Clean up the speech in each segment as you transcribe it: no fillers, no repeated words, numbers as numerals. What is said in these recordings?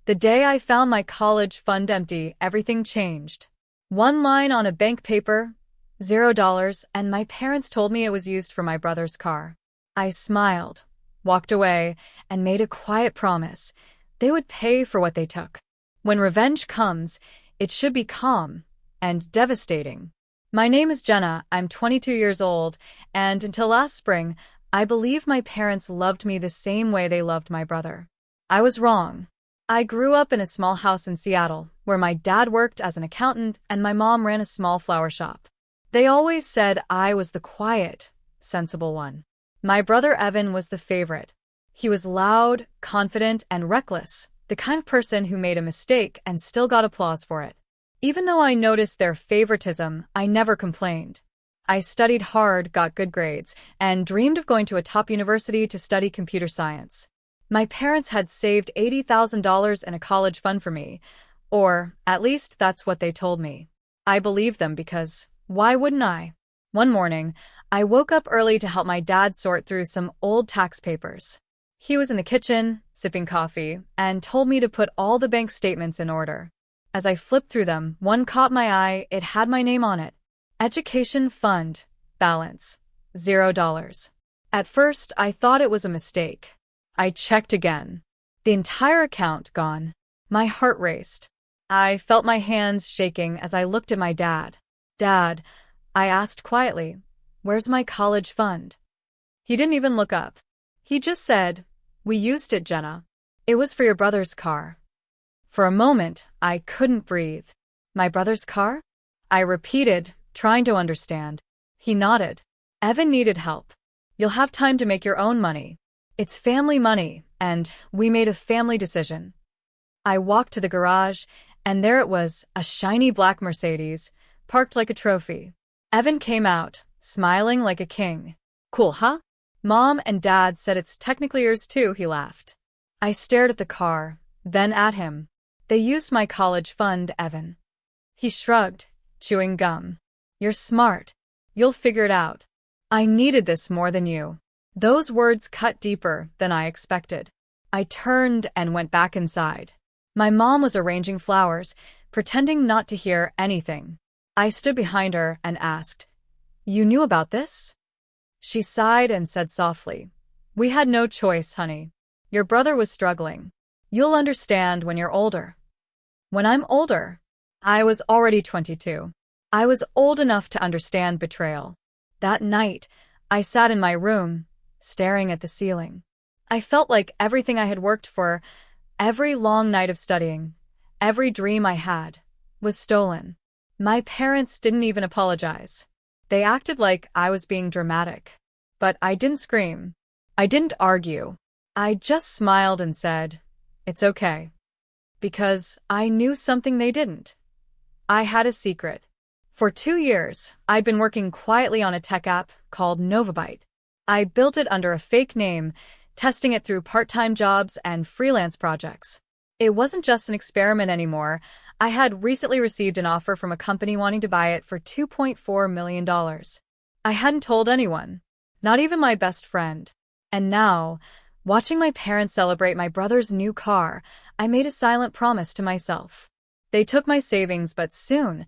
The day I found my college fund empty, everything changed. One line on a bank paper, $0, and my parents told me it was used for my brother's car. I smiled, walked away, and made a quiet promise. They would pay for what they took. When revenge comes, it should be calm and devastating. My name is Jenna, I'm 22 years old, and until last spring, I believe my parents loved me the same way they loved my brother. I was wrong. I grew up in a small house in Seattle, where my dad worked as an accountant and my mom ran a small flower shop. They always said I was the quiet, sensible one. My brother Evan was the favorite. He was loud, confident, and reckless, the kind of person who made a mistake and still got applause for it. Even though I noticed their favoritism, I never complained. I studied hard, got good grades, and dreamed of going to a top university to study computer science. My parents had saved $80,000 in a college fund for me, or at least that's what they told me. I believed them because why wouldn't I? One morning, I woke up early to help my dad sort through some old tax papers. He was in the kitchen, sipping coffee, and told me to put all the bank statements in order. As I flipped through them, one caught my eye. It had my name on it. Education Fund. Balance. $0. At first, I thought it was a mistake. I checked again. The entire account gone. My heart raced. I felt my hands shaking as I looked at my dad. "Dad," I asked quietly, "where's my college fund?" He didn't even look up. He just said, "We used it, Jenna. It was for your brother's car." For a moment, I couldn't breathe. "My brother's car?" I repeated, trying to understand. He nodded. "Evan needed help. You'll have time to make your own money. It's family money, and we made a family decision." I walked to the garage, and there it was, a shiny black Mercedes, parked like a trophy. Evan came out, smiling like a king. "Cool, huh?" "Mom and Dad said it's technically yours too," he laughed. I stared at the car, then at him. "They used my college fund, Evan." He shrugged, chewing gum. "You're smart. You'll figure it out. I needed this more than you." Those words cut deeper than I expected. I turned and went back inside. My mom was arranging flowers, pretending not to hear anything. I stood behind her and asked, "You knew about this?" She sighed and said softly, "We had no choice, honey. Your brother was struggling. You'll understand when you're older." When I'm older? I was already 22. I was old enough to understand betrayal. That night, I sat in my room, staring at the ceiling. I felt like everything I had worked for, every long night of studying, every dream I had, was stolen. My parents didn't even apologize. They acted like I was being dramatic. But I didn't scream. I didn't argue. I just smiled and said, "It's okay." Because I knew something they didn't. I had a secret. For 2 years, I'd been working quietly on a tech app called Novabyte. I built it under a fake name, testing it through part-time jobs and freelance projects. It wasn't just an experiment anymore. I had recently received an offer from a company wanting to buy it for $2.4 million. I hadn't told anyone, not even my best friend. And now, watching my parents celebrate my brother's new car, I made a silent promise to myself. They took my savings, but soon,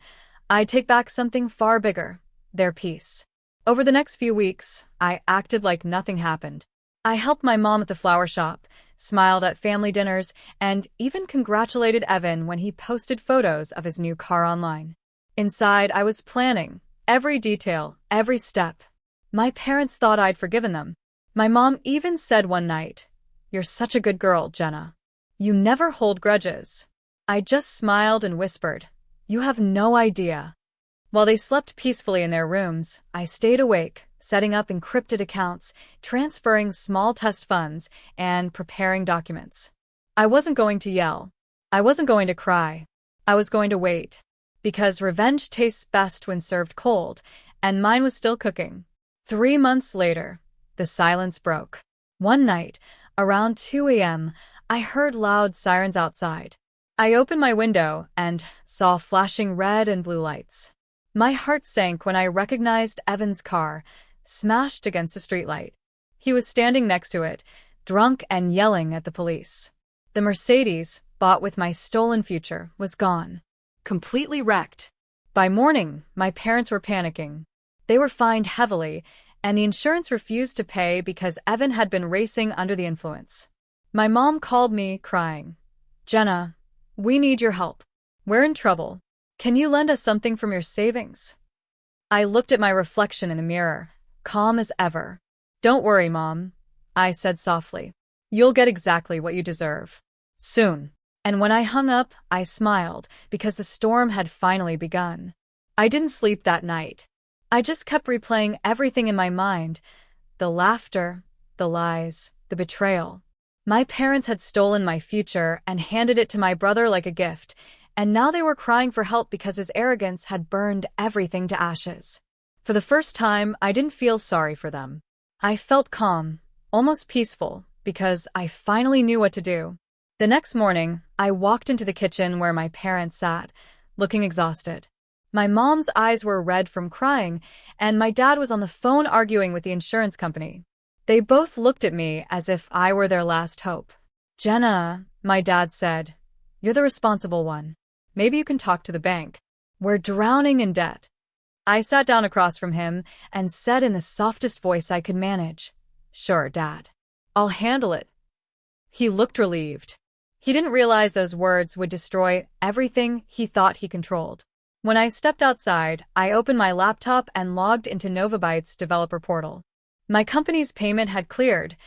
I'd take back something far bigger, their peace. Over the next few weeks, I acted like nothing happened. I helped my mom at the flower shop, smiled at family dinners, and even congratulated Evan when he posted photos of his new car online. Inside, I was planning every detail, every step. My parents thought I'd forgiven them. My mom even said one night, "You're such a good girl, Jenna. You never hold grudges." I just smiled and whispered, "You have no idea." While they slept peacefully in their rooms, I stayed awake, setting up encrypted accounts, transferring small test funds, and preparing documents. I wasn't going to yell. I wasn't going to cry. I was going to wait. Because revenge tastes best when served cold, and mine was still cooking. 3 months later, the silence broke. One night, around 2 a.m., I heard loud sirens outside. I opened my window and saw flashing red and blue lights. My heart sank when I recognized Evan's car, smashed against a streetlight. He was standing next to it, drunk and yelling at the police. The Mercedes, bought with my stolen future, was gone. Completely wrecked. By morning, my parents were panicking. They were fined heavily, and the insurance refused to pay because Evan had been racing under the influence. My mom called me, crying, "Jenna, we need your help. We're in trouble. Can you lend us something from your savings?" I looked at my reflection in the mirror, calm as ever. "Don't worry, Mom," I said softly. "You'll get exactly what you deserve. Soon." And when I hung up, I smiled because the storm had finally begun. I didn't sleep that night. I just kept replaying everything in my mind: the laughter, the lies, the betrayal. My parents had stolen my future and handed it to my brother like a gift, and now they were crying for help because his arrogance had burned everything to ashes. For the first time, I didn't feel sorry for them. I felt calm, almost peaceful, because I finally knew what to do. The next morning, I walked into the kitchen where my parents sat, looking exhausted. My mom's eyes were red from crying, and my dad was on the phone arguing with the insurance company. They both looked at me as if I were their last hope. "Jenna," my dad said, "you're the responsible one. Maybe you can talk to the bank. We're drowning in debt." I sat down across from him and said in the softest voice I could manage, "Sure, Dad. I'll handle it." He looked relieved. He didn't realize those words would destroy everything he thought he controlled. When I stepped outside, I opened my laptop and logged into Novabyte's developer portal. My company's payment had cleared,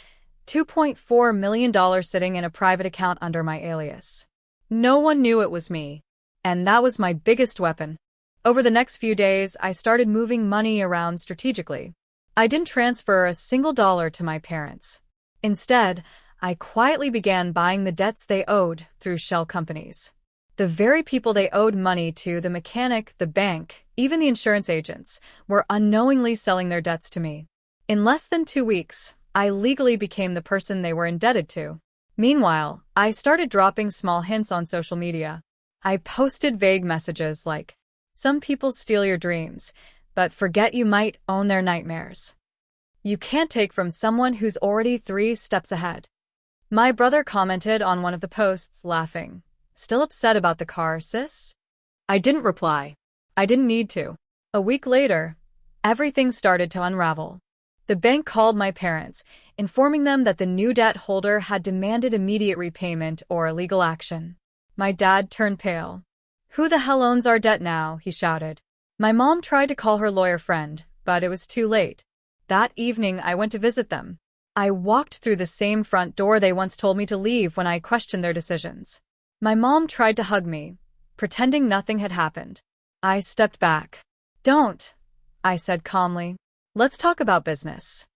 $2.4 million sitting in a private account under my alias. No one knew it was me, and that was my biggest weapon. Over the next few days, I started moving money around strategically. I didn't transfer a single dollar to my parents. Instead, I quietly began buying the debts they owed through shell companies. The very people they owed money to, the mechanic, the bank, even the insurance agents, were unknowingly selling their debts to me. In less than 2 weeks, I legally became the person they were indebted to. Meanwhile, I started dropping small hints on social media. I posted vague messages like, "Some people steal your dreams, but forget you might own their nightmares. You can't take from someone who's already 3 steps ahead." My brother commented on one of the posts, laughing, "Still upset about the car, sis?" I didn't reply. I didn't need to. A week later, everything started to unravel. The bank called my parents, informing them that the new debt holder had demanded immediate repayment or legal action. My dad turned pale. "Who the hell owns our debt now?" he shouted. My mom tried to call her lawyer friend, but it was too late. That evening, I went to visit them. I walked through the same front door they once told me to leave when I questioned their decisions. My mom tried to hug me, pretending nothing had happened. I stepped back. "Don't," I said calmly. "Let's talk about business."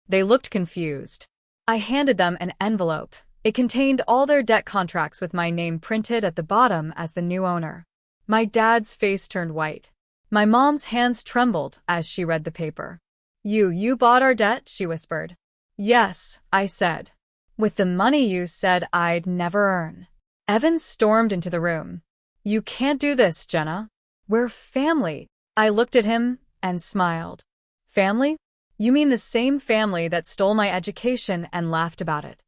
They looked confused. I handed them an envelope. It contained all their debt contracts with my name printed at the bottom as the new owner. My dad's face turned white. My mom's hands trembled as she read the paper. You bought our debt?" she whispered. "Yes," I said. "With the money you said I'd never earn." Evan stormed into the room. "You can't do this, Jenna. We're family." I looked at him and smiled. "Family? You mean the same family that stole my education and laughed about it?"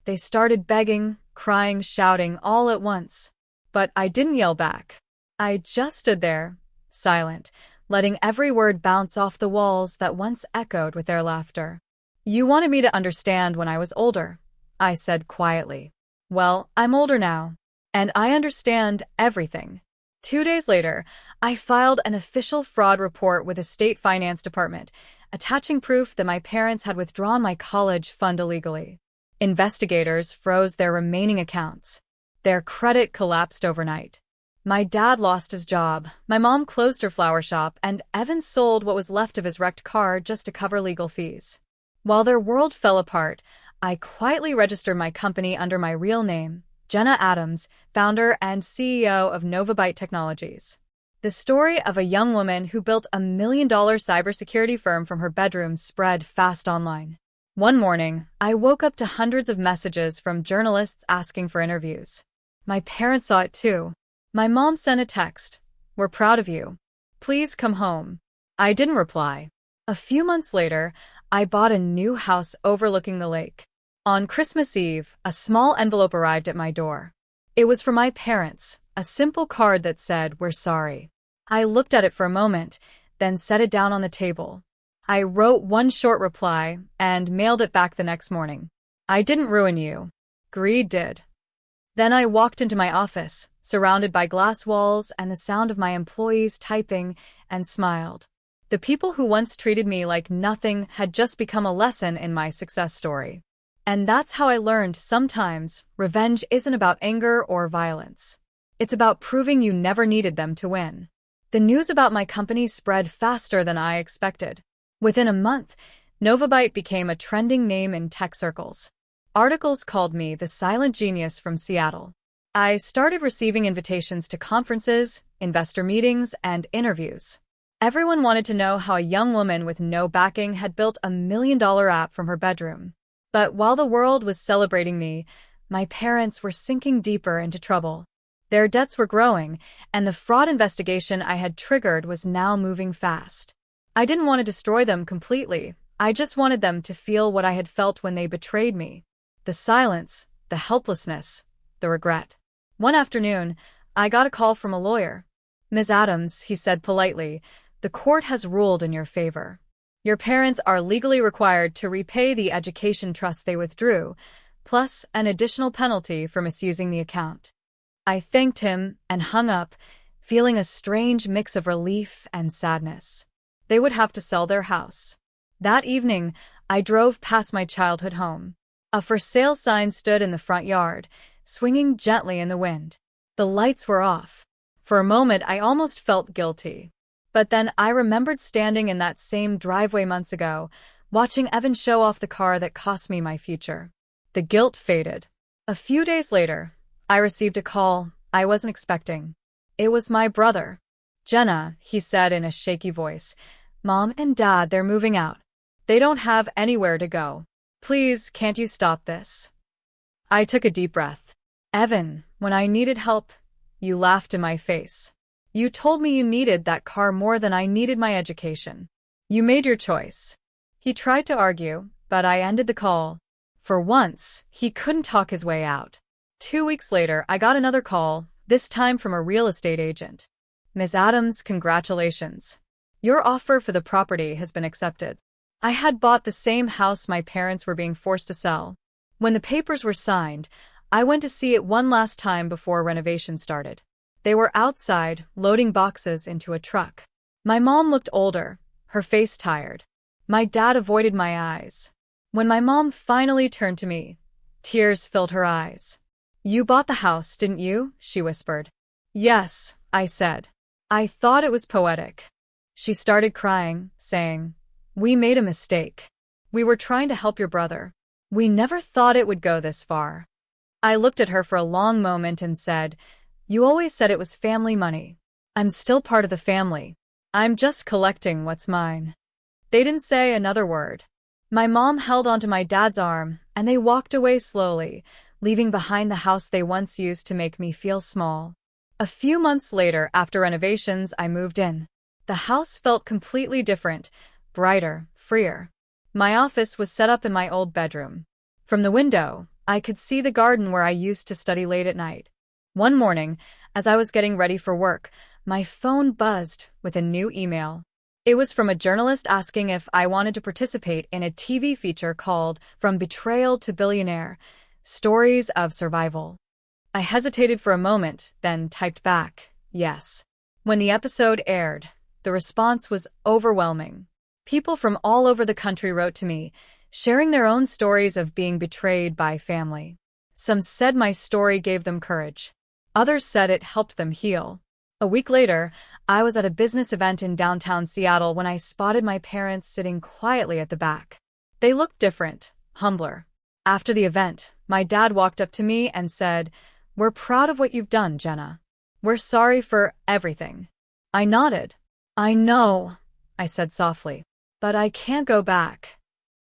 They started begging, crying, shouting all at once. But I didn't yell back. I just stood there, silent, letting every word bounce off the walls that once echoed with their laughter. "You wanted me to understand when I was older," I said quietly. "Well, I'm older now, and I understand everything." 2 days later, I filed an official fraud report with the state finance department, attaching proof that my parents had withdrawn my college fund illegally. Investigators froze their remaining accounts. Their credit collapsed overnight. My dad lost his job, my mom closed her flower shop, and Evan sold what was left of his wrecked car just to cover legal fees. While their world fell apart, I quietly registered my company under my real name, Jenna Adams, founder and CEO of Novabyte Technologies. The story of a young woman who built a $1 million cybersecurity firm from her bedroom spread fast online. One morning, I woke up to hundreds of messages from journalists asking for interviews. My parents saw it too. My mom sent a text, "We're proud of you. Please come home." I didn't reply. A few months later, I bought a new house overlooking the lake. On Christmas Eve, a small envelope arrived at my door. It was from my parents, a simple card that said, "We're sorry." I looked at it for a moment, then set it down on the table. I wrote one short reply and mailed it back the next morning. "I didn't ruin you. Greed did." Then I walked into my office, surrounded by glass walls and the sound of my employees typing, and smiled. The people who once treated me like nothing had just become a lesson in my success story. And that's how I learned sometimes revenge isn't about anger or violence. It's about proving you never needed them to win. The news about my company spread faster than I expected. Within a month, Novabyte became a trending name in tech circles. Articles called me the silent genius from Seattle. I started receiving invitations to conferences, investor meetings, and interviews. Everyone wanted to know how a young woman with no backing had built a $1 million app from her bedroom. But while the world was celebrating me, my parents were sinking deeper into trouble. Their debts were growing, and the fraud investigation I had triggered was now moving fast. I didn't want to destroy them completely. I just wanted them to feel what I had felt when they betrayed me. The silence, the helplessness, the regret. One afternoon, I got a call from a lawyer. "Ms. Adams," he said politely, "the court has ruled in your favor. Your parents are legally required to repay the education trust they withdrew, plus an additional penalty for misusing the account." I thanked him and hung up, feeling a strange mix of relief and sadness. They would have to sell their house. That evening, I drove past my childhood home. A for sale sign stood in the front yard, swinging gently in the wind. The lights were off. For a moment, I almost felt guilty. But then I remembered standing in that same driveway months ago, watching Evan show off the car that cost me my future. The guilt faded. A few days later, I received a call I wasn't expecting. It was my brother. "Jenna," he said in a shaky voice, "Mom and Dad, they're moving out. They don't have anywhere to go. Please, can't you stop this?" I took a deep breath. "Evan, when I needed help, you laughed in my face. You told me you needed that car more than I needed my education. You made your choice." He tried to argue, but I ended the call. For once, he couldn't talk his way out. 2 weeks later, I got another call, this time from a real estate agent. "Ms. Adams, congratulations. Your offer for the property has been accepted." I had bought the same house my parents were being forced to sell. When the papers were signed, I went to see it one last time before renovation started. They were outside, loading boxes into a truck. My mom looked older, her face tired. My dad avoided my eyes. When my mom finally turned to me, tears filled her eyes. "You bought the house, didn't you?" she whispered. "Yes," I said. I thought it was poetic. She started crying, saying, "We made a mistake. We were trying to help your brother. We never thought it would go this far." I looked at her for a long moment and said, "You always said it was family money. I'm still part of the family. I'm just collecting what's mine." They didn't say another word. My mom held onto my dad's arm, and they walked away slowly, leaving behind the house they once used to make me feel small. A few months later, after renovations, I moved in. The house felt completely different, brighter, freer. My office was set up in my old bedroom. From the window, I could see the garden where I used to study late at night. One morning, as I was getting ready for work, my phone buzzed with a new email. It was from a journalist asking if I wanted to participate in a TV feature called From Betrayal to Billionaire: Stories of Survival. I hesitated for a moment, then typed back, yes. When the episode aired, the response was overwhelming. People from all over the country wrote to me, sharing their own stories of being betrayed by family. Some said my story gave them courage. Others said it helped them heal. A week later, I was at a business event in downtown Seattle when I spotted my parents sitting quietly at the back. They looked different, humbler. After the event, my dad walked up to me and said, "We're proud of what you've done, Jenna. We're sorry for everything." I nodded. "I know," I said softly, "but I can't go back."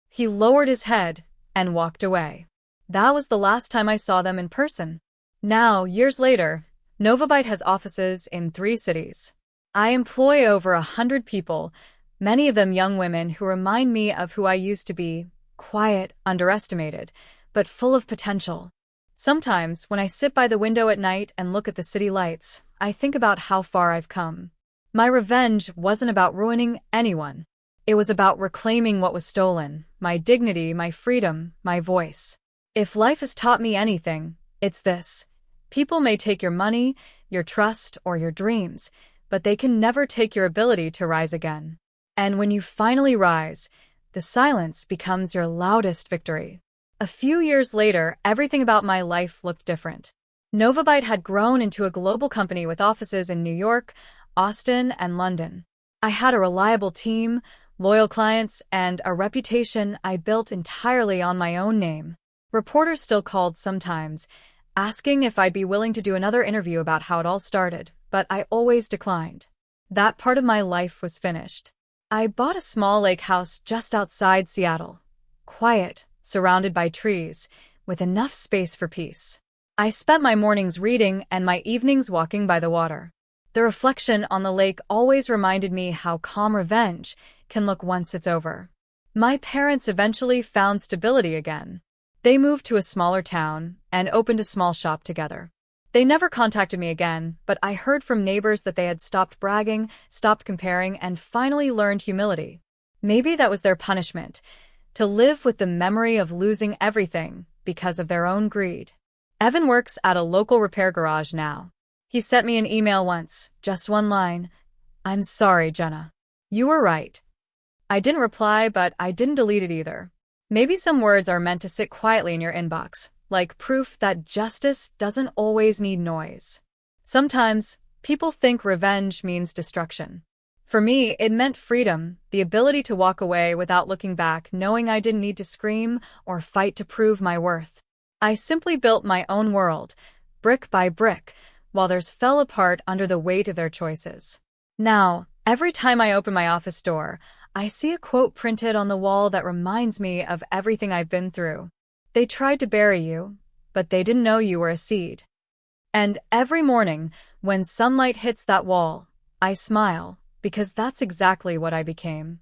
He lowered his head and walked away. That was the last time I saw them in person. Now, years later, Novabyte has offices in 3 cities. I employ over 100 people, many of them young women who remind me of who I used to be, quiet, underestimated, but full of potential. Sometimes, when I sit by the window at night and look at the city lights, I think about how far I've come. My revenge wasn't about ruining anyone. It was about reclaiming what was stolen, my dignity, my freedom, my voice. If life has taught me anything, it's this. People may take your money, your trust, or your dreams, but they can never take your ability to rise again. And when you finally rise, the silence becomes your loudest victory. A few years later, everything about my life looked different. Novabyte had grown into a global company with offices in New York, Austin, and London. I had a reliable team, loyal clients, and a reputation I built entirely on my own name. Reporters still called sometimes, asking if I'd be willing to do another interview about how it all started, but I always declined. That part of my life was finished. I bought a small lake house just outside Seattle. Quiet, surrounded by trees, with enough space for peace. I spent my mornings reading and my evenings walking by the water. The reflection on the lake always reminded me how calm revenge can look once it's over. My parents eventually found stability again. They moved to a smaller town and opened a small shop together. They never contacted me again, but I heard from neighbors that they had stopped bragging, stopped comparing, and finally learned humility. Maybe that was their punishment, to live with the memory of losing everything because of their own greed. Evan works at a local repair garage now. He sent me an email once, just one line. "I'm sorry, Jenna. You were right." I didn't reply, but I didn't delete it either. Maybe some words are meant to sit quietly in your inbox, like proof that justice doesn't always need noise. Sometimes, people think revenge means destruction. For me, it meant freedom, the ability to walk away without looking back, knowing I didn't need to scream or fight to prove my worth. I simply built my own world, brick by brick, while theirs fell apart under the weight of their choices. Now, every time I open my office door, I see a quote printed on the wall that reminds me of everything I've been through. They tried to bury you, but they didn't know you were a seed. And every morning, when sunlight hits that wall, I smile, because that's exactly what I became.